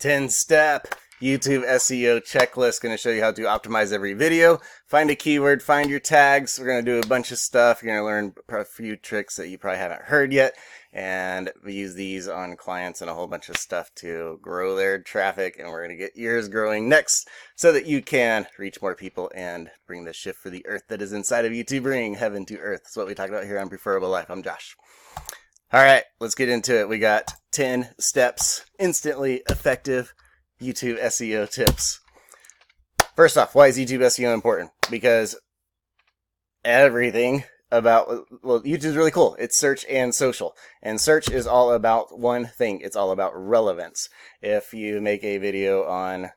10-step YouTube SEO checklist. Going to show you how to optimize every video. Find a keyword, find your tags. We're going to do a bunch of stuff. You're going to learn a few tricks that you probably haven't heard yet. And we use these on clients and a whole bunch of stuff to grow their traffic. And we're going to get yours growing next so that you can reach more people and bring the shift for the earth that is inside of you to bring heaven to earth. That's what we talk about here on Preferable Life. I'm Josh. All right, let's get into it. We got 10 steps, instantly effective YouTube SEO tips. First off, why is YouTube SEO important? Because everything about, well, YouTube's really cool. It's search and social. And search is all about one thing. It's all about relevance. If you make a video on,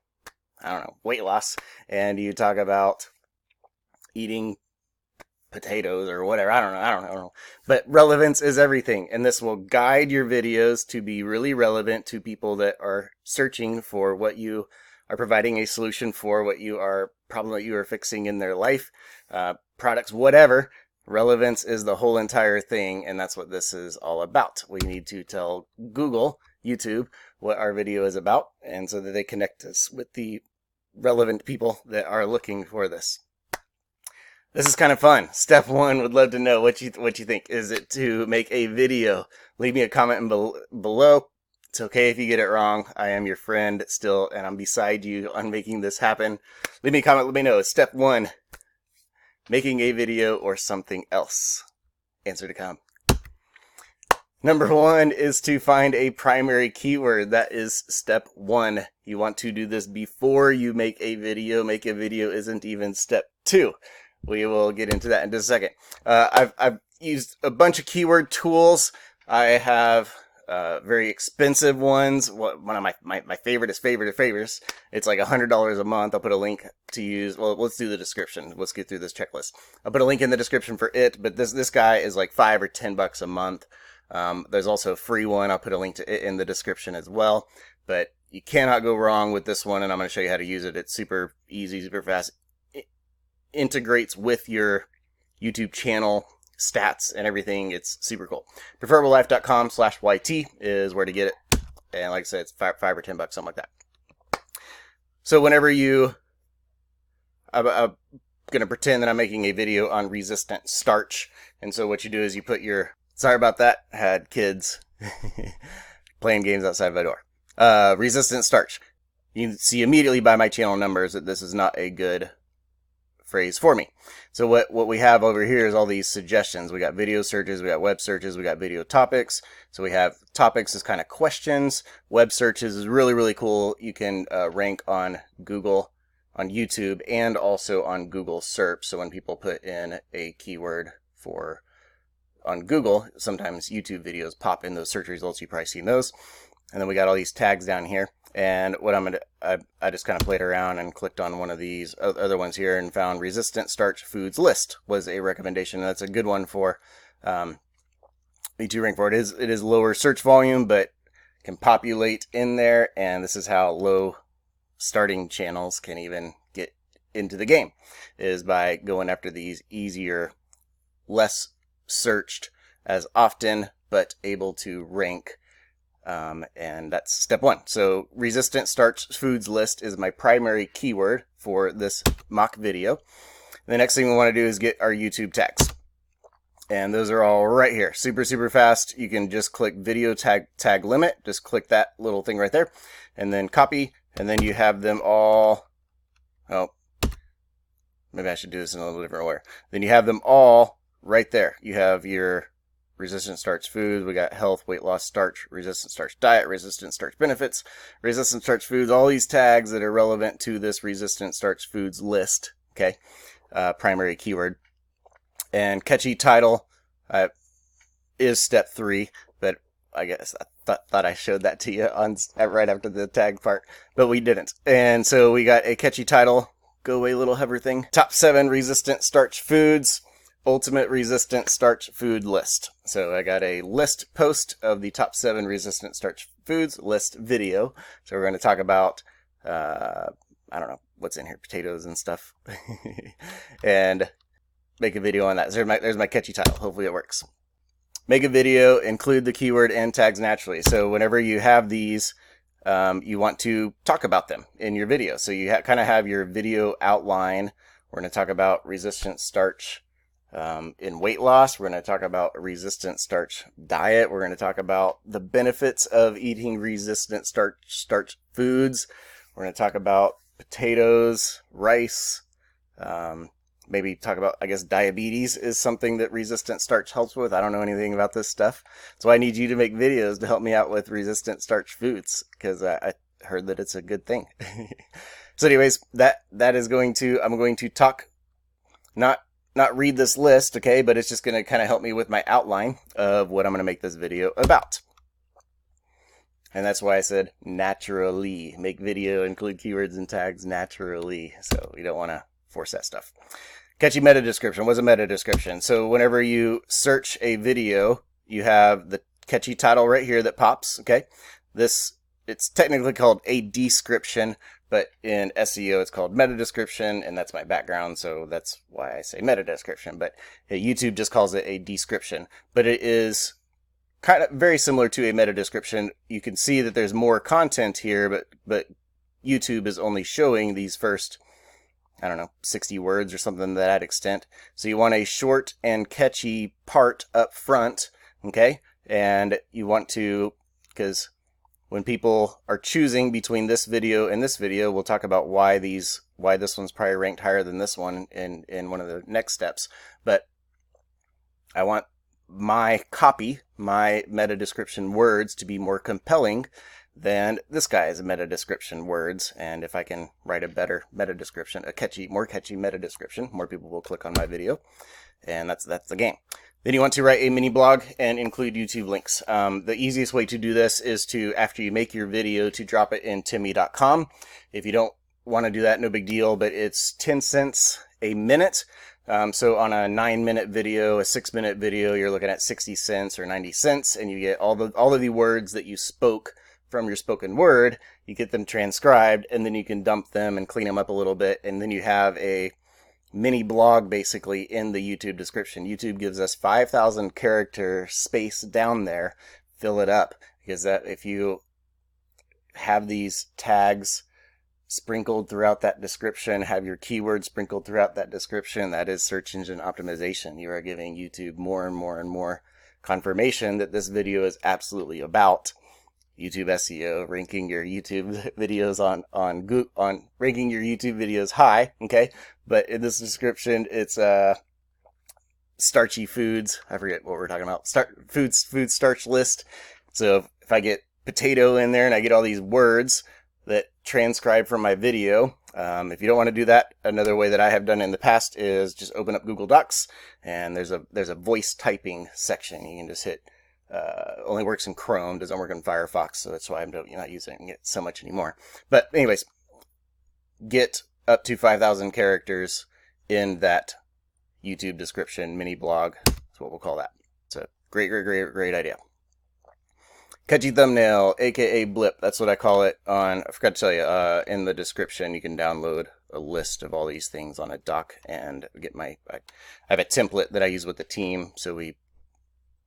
I don't know, weight loss, and you talk about eating potatoes or whatever, I don't know. But relevance is everything. And this will guide your videos to be really relevant to people that are searching for what you are providing a solution for, what you are, problem that you are fixing in their life, products, whatever. Relevance is the whole entire thing, and that's what this is all about. We need to tell Google, YouTube, what our video is about, and so that they connect us with the relevant people that are looking for this. This is kind of fun. Step one, would love to know what you think. Is it to make a video? Leave me a comment below. It's okay if you get it wrong. I am your friend still, and I'm beside you on making this happen. Leave me a comment. Let me know. Step one, making a video or something else. Answer to come. Number one is to find a primary keyword. That is step one. You want to do this before you make a video. Make a video isn't even step two. We will get into that in just a second. I've used a bunch of keyword tools. I have very expensive ones. One of my favorite is favorite of favorites. It's like $100 a month. I'll put a link to use. Well, let's do the description. Let's get through this checklist. I'll put a link in the description for it, but this guy is like $5 or $10 a month. There's also a free one. I'll put a link to it in the description as well. But you cannot go wrong with this one, and I'm going to show you how to use it. It's super easy, super fast. Integrates with your YouTube channel stats and everything. It's super cool. Preferablelife.com/YT is where to get it. And like I said, it's $5 or $10, something like that. So whenever I'm going to pretend that I'm making a video on resistant starch. And so what you do is you put your, sorry about that, had kids playing games outside my door. Resistant starch. You can see immediately by my channel numbers that this is not a good phrase for me. So what we have over here is all these suggestions. We got video searches, we got web searches, we got video topics. So we have topics as kind of questions. Web searches is really, really cool. You can rank on Google, on YouTube, and also on Google SERP. So when people put in a keyword on Google, sometimes YouTube videos pop in those search results. You've probably seen those. And then we got all these tags down here. And what I just kind of played around and clicked on one of these other ones here and found resistant starch foods list was a recommendation. That's a good one for me to rank for. It is lower search volume, but can populate in there. And this is how low starting channels can even get into the game, is by going after these easier, less searched as often, but able to rank. And that's step one. So resistant starch foods list is my primary keyword for this mock video. The next thing we want to do is get our YouTube tags. And those are all right here. Super, super fast. You can just click video tag limit. Just click that little thing right there and then copy. And then you have them all. Oh, maybe I should do this in a little different order. Then you have them all right there. You have your resistant starch foods, we got health, weight loss, starch, resistant starch diet, resistant starch benefits, resistant starch foods, all these tags that are relevant to this resistant starch foods list, okay, primary keyword. And catchy title is step three, but I guess I thought I showed that to you right after the tag part, but we didn't. And so we got a catchy title, go away little hover thing, top 7 resistant starch foods, ultimate resistant starch food list. So I got a list post of the top 7 resistant starch foods list video. So we're going to talk about, I don't know what's in here, potatoes and stuff, and make a video on that. So there's my catchy title. Hopefully it works. Make a video, include the keyword and tags naturally. So whenever you have these you want to talk about them in your video. So you kind of have your video outline. We're going to talk about resistant starch in weight loss. We're going to talk about resistant starch diet. We're going to talk about the benefits of eating resistant starch foods. We're going to talk about potatoes, rice, maybe talk about, I guess, diabetes is something that resistant starch helps with. I don't know anything about this stuff. So I need you to make videos to help me out with resistant starch foods, because I heard that it's a good thing. So anyways, that is going to, I'm going to talk, not read this list, okay, but it's just going to kind of help me with my outline of what I'm going to make this video about. And that's why I said naturally. Make video, include keywords and tags naturally. So you don't want to force that stuff. Catchy meta description. What's a meta description? So whenever you search a video, you have the catchy title right here that pops, okay? It's technically called a description, but in SEO it's called meta description, and that's my background, so that's why I say meta description. But YouTube just calls it a description. But it is kind of very similar to a meta description. You can see that there's more content here, but YouTube is only showing these first, I don't know, 60 words or something to that extent. So you want a short and catchy part up front, okay? And you want to, because when people are choosing between this video and this video, we'll talk about why this one's probably ranked higher than this one in one of the next steps. But I want my copy, my meta description words, to be more compelling than this guy's meta description words. And if I can write a better meta description, more catchy meta description, more people will click on my video, and that's the game. Then you want to write a mini blog and include YouTube links. The easiest way to do this is to, after you make your video, to drop it in timmy.com. If you don't want to do that, no big deal, but it's 10 cents a minute. So on a 9-minute video, a 6-minute video, you're looking at 60 cents or 90 cents, and you get all of the words that you spoke from your spoken word. You get them transcribed, and then you can dump them and clean them up a little bit, and then you have a mini blog basically in the YouTube description. YouTube gives us 5,000 character space down there. Fill it up, because that, if you have these tags sprinkled throughout that description, have your keywords sprinkled throughout that description, that is search engine optimization. You are giving YouTube more and more and more confirmation that this video is absolutely about YouTube SEO, ranking your YouTube videos on ranking your YouTube videos high, okay? But in this description, it's starchy foods. I forget what we're talking about. Food starch list. So if I get potato in there and I get all these words that transcribe from my video, if you don't want to do that, another way that I have done in the past is just open up Google Docs, and there's a voice typing section. You can just hit. Only works in Chrome, doesn't work in Firefox, so that's why I'm not using it so much anymore. But anyways, get up to 5,000 characters in that YouTube description mini blog. That's what we'll call that. It's a great idea. Catchy thumbnail, aka blip. That's what I call it I forgot to tell you, in the description you can download a list of all these things on a doc and get I have a template that I use with the team, so we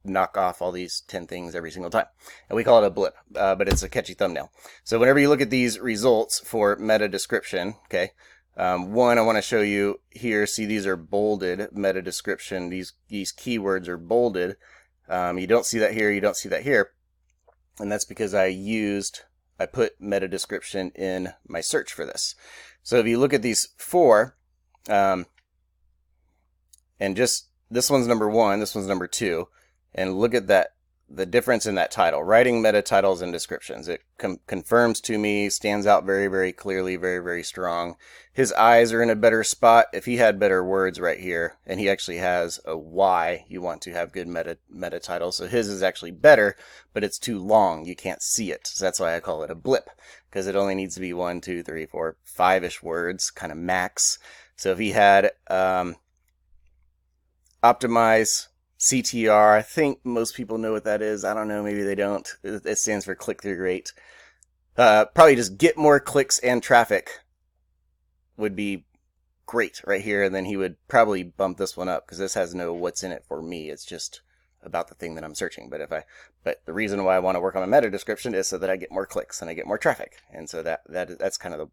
knock off all these 10 things every single time, and we call it a blip, but it's a catchy thumbnail. So whenever you look at these results for meta description, okay, one I want to show you here. See, these are bolded meta description. These keywords are bolded. You don't see that here, you don't see that here, and that's because I put meta description in my search for this. So if you look at these four, and just this one's number 1, this one's number 2. And look at that, the difference in that title. Writing meta titles and descriptions. It confirms to me, stands out very, very clearly, very, very strong. His eyes are in a better spot. If he had better words right here, and he actually has a why you want to have good meta titles. So his is actually better, but it's too long. You can't see it. So that's why I call it a blip, because it only needs to be 1, 2, 3, 4, 5-ish words, kind of max. So if he had optimize CTR, I think most people know what that is. I don't know, maybe they don't. It stands for click-through rate. Probably just get more clicks and traffic would be great right here, and then he would probably bump this one up, because this has no what's in it for me. It's just about the thing that I'm searching. But the reason why I want to work on my meta description is so that I get more clicks and I get more traffic. And so that's kind of the,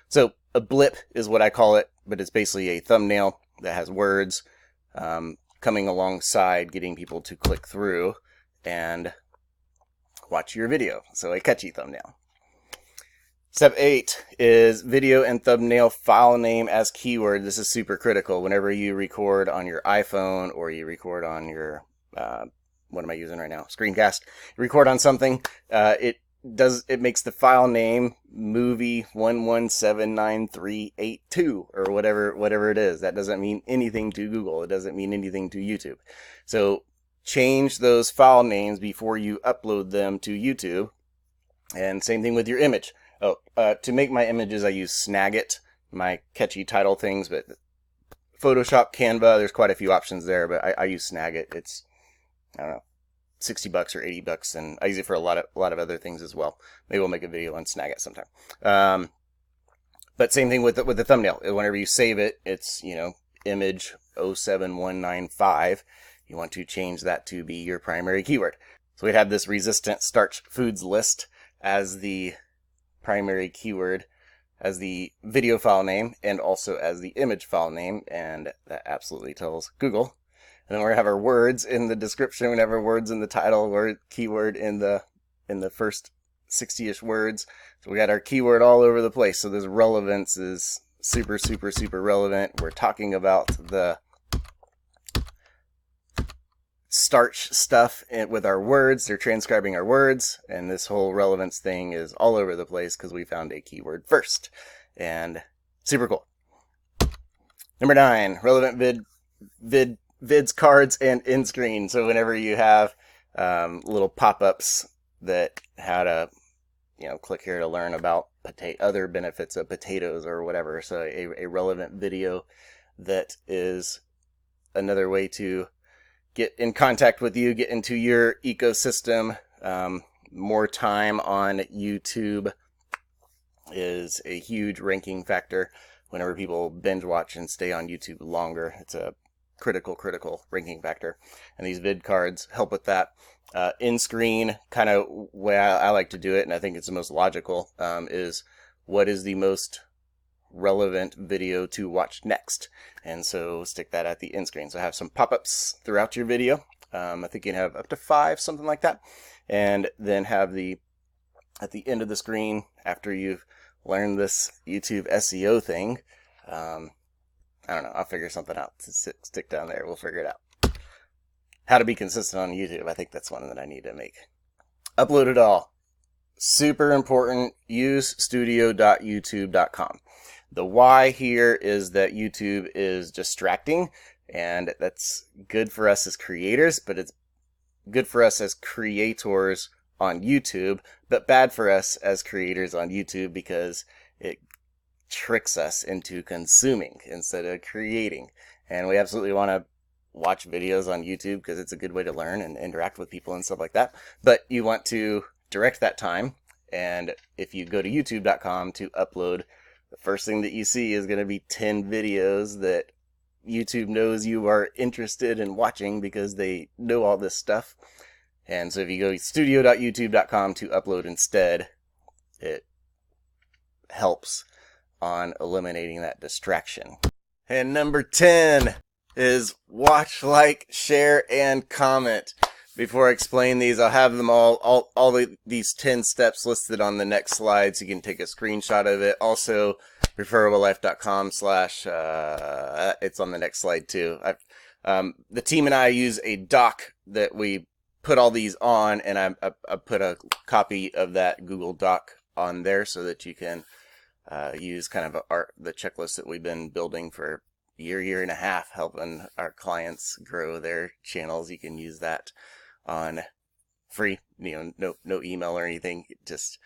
so a blip is what I call it, but it's basically a thumbnail that has words coming alongside getting people to click through and watch your video. So a catchy thumbnail. Step 8 is video and thumbnail file name as keyword. This is super critical. Whenever you record on your iPhone or you record on your, what am I using right now? Screencast. You record on something, it makes the file name movie 1179382 or whatever it is. That doesn't mean anything to Google. It doesn't mean anything to YouTube. So change those file names before you upload them to YouTube. And same thing with your image. Oh, to make my images, I use Snagit, my catchy title things, but Photoshop, Canva, there's quite a few options there, but I use Snagit. It's, I don't know, $60 or $80, and I use it for a lot of other things as well. Maybe we'll make a video on Snagit sometime. But same thing with the thumbnail. Whenever you save it, it's, you know, image 07195. You want to change that to be your primary keyword. So we'd have this resistant starch foods list as the primary keyword, as the video file name, and also as the image file name, and that absolutely tells Google. And then we're gonna have our words in the description, we have our words in the title, word keyword in the first 60-ish words. So we got our keyword all over the place. So this relevance is super, super, super relevant. We're talking about the starch stuff with our words. They're transcribing our words, and this whole relevance thing is all over the place because we found a keyword first. And super cool. Number 9, relevant vids, cards, and end screen. So whenever you have little pop-ups that how to, you know, click here to learn about other benefits of potatoes or whatever. So a relevant video that is another way to get in contact with you, get into your ecosystem. More time on YouTube is a huge ranking factor. Whenever people binge watch and stay on YouTube longer, it's a critical ranking factor. And these vid cards help with that. In screen, kind of way I like to do it, and I think it's the most logical, is what is the most relevant video to watch next, and so stick that at the end screen. So have some pop-ups throughout your video. I think you can have up to 5, something like that, and then have at the end of the screen, after you've learned this YouTube SEO thing, I don't know, I'll figure something out to stick down there. We'll figure it out. How to be consistent on YouTube. I think that's one that I need to make. Upload it all. Super important. Use studio.youtube.com. The why here is that YouTube is distracting, and that's good for us as creators, but it's good for us as creators on YouTube, but bad for us as creators on YouTube because it tricks us into consuming instead of creating. And we absolutely want to watch videos on YouTube because it's a good way to learn and interact with people and stuff like that. But you want to direct that time, and if you go to youtube.com to upload, the first thing that you see is going to be 10 videos that YouTube knows you are interested in watching because they know all this stuff. And so if you go to studio.youtube.com to upload instead, it helps on eliminating that distraction. And number 10 is watch, like, share, and comment. Before I explain these, I'll have them all these 10 steps listed on the next slide, so you can take a screenshot of it. Also, preferablelife.com/ it's on the next slide too. The team and I use a doc that we put all these on, and I put a copy of that Google Doc on there so that you can use kind of the checklist that we've been building for a year and a half, helping our clients grow their channels. You can use that on free, no email or anything. Just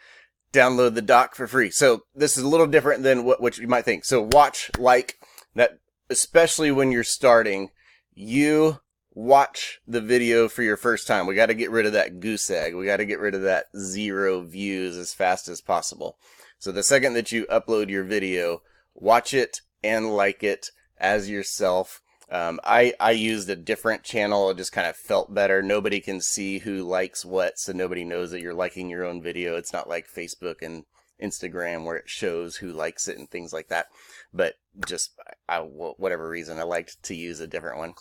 download the doc for free. So this is a little different than what you might think. So watch, like, that, especially when you're starting, you watch the video for your first time. We got to get rid of that goose egg. We got to get rid of that 0 views as fast as possible. So the second that you upload your video, watch it and like it as yourself. I used a different channel. It just kind of felt better. Nobody can see who likes what, so nobody knows that you're liking your own video. It's not like Facebook and Instagram where it shows who likes it and things like that. But just, whatever reason, I liked to use a different one.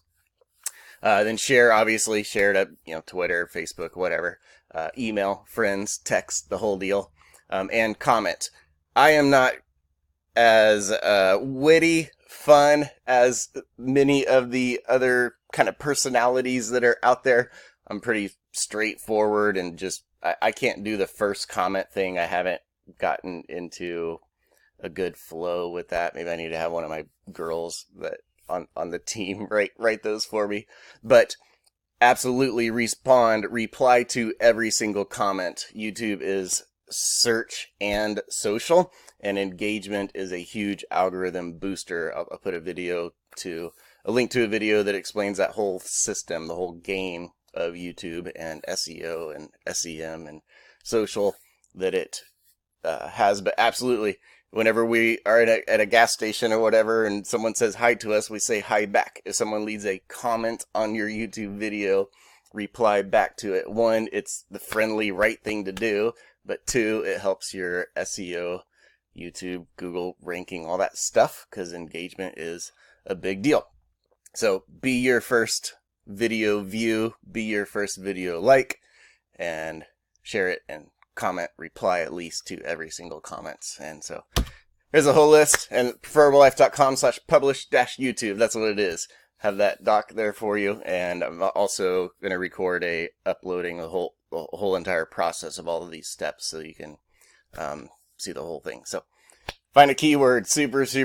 Then share, obviously, share it up, Twitter, Facebook, whatever. Email, friends, text, the whole deal. And comment. I am not as witty, fun as many of the other kind of personalities that are out there. I'm pretty straightforward and just, I can't do the first comment thing. I haven't gotten into a good flow with that. Maybe I need to have one of my girls that on the team write those for me. But absolutely reply to every single comment. YouTube is search and social, and engagement is a huge algorithm booster. I'll put a link to a video that explains that whole system, the whole game of YouTube and SEO and SEM and social that it has. But absolutely, whenever we are at a gas station or whatever and someone says hi to us, we say hi back. If someone leaves a comment on your YouTube video, reply back to it. One, it's the friendly right thing to do, but two, it helps your SEO, YouTube, Google ranking, all that stuff, because engagement is a big deal. So be your first video view, be your first video like, and share it and comment, reply at least to every single comments. And so here's a whole list, and preferablelife.com/publish-YouTube. That's what it is. Have that doc there for you, and I'm also going to record uploading the whole entire process of all of these steps so you can see the whole thing. So find a keyword, search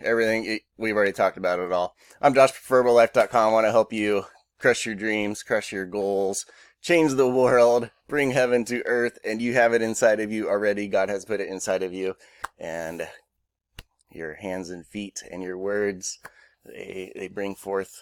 everything. We've already talked about it all. I'm Josh, preferablelife.com. I want to help you crush your dreams, crush your goals, change the world, bring heaven to earth, and you have it inside of you already. God has put it inside of you, and your hands and feet and your words, they bring forth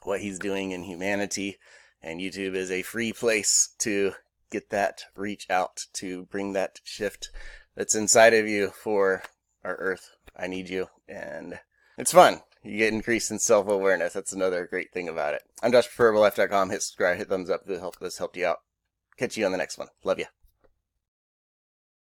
what he's doing in humanity, and YouTube is a free place to get that reach out, to bring that shift that's inside of you for our earth. I need you, and it's fun. You get increase in self-awareness. That's another great thing about it. I'm Josh, preferablelife.com. Hit subscribe, hit thumbs up. This helped you out. Catch you on the next one. Love you.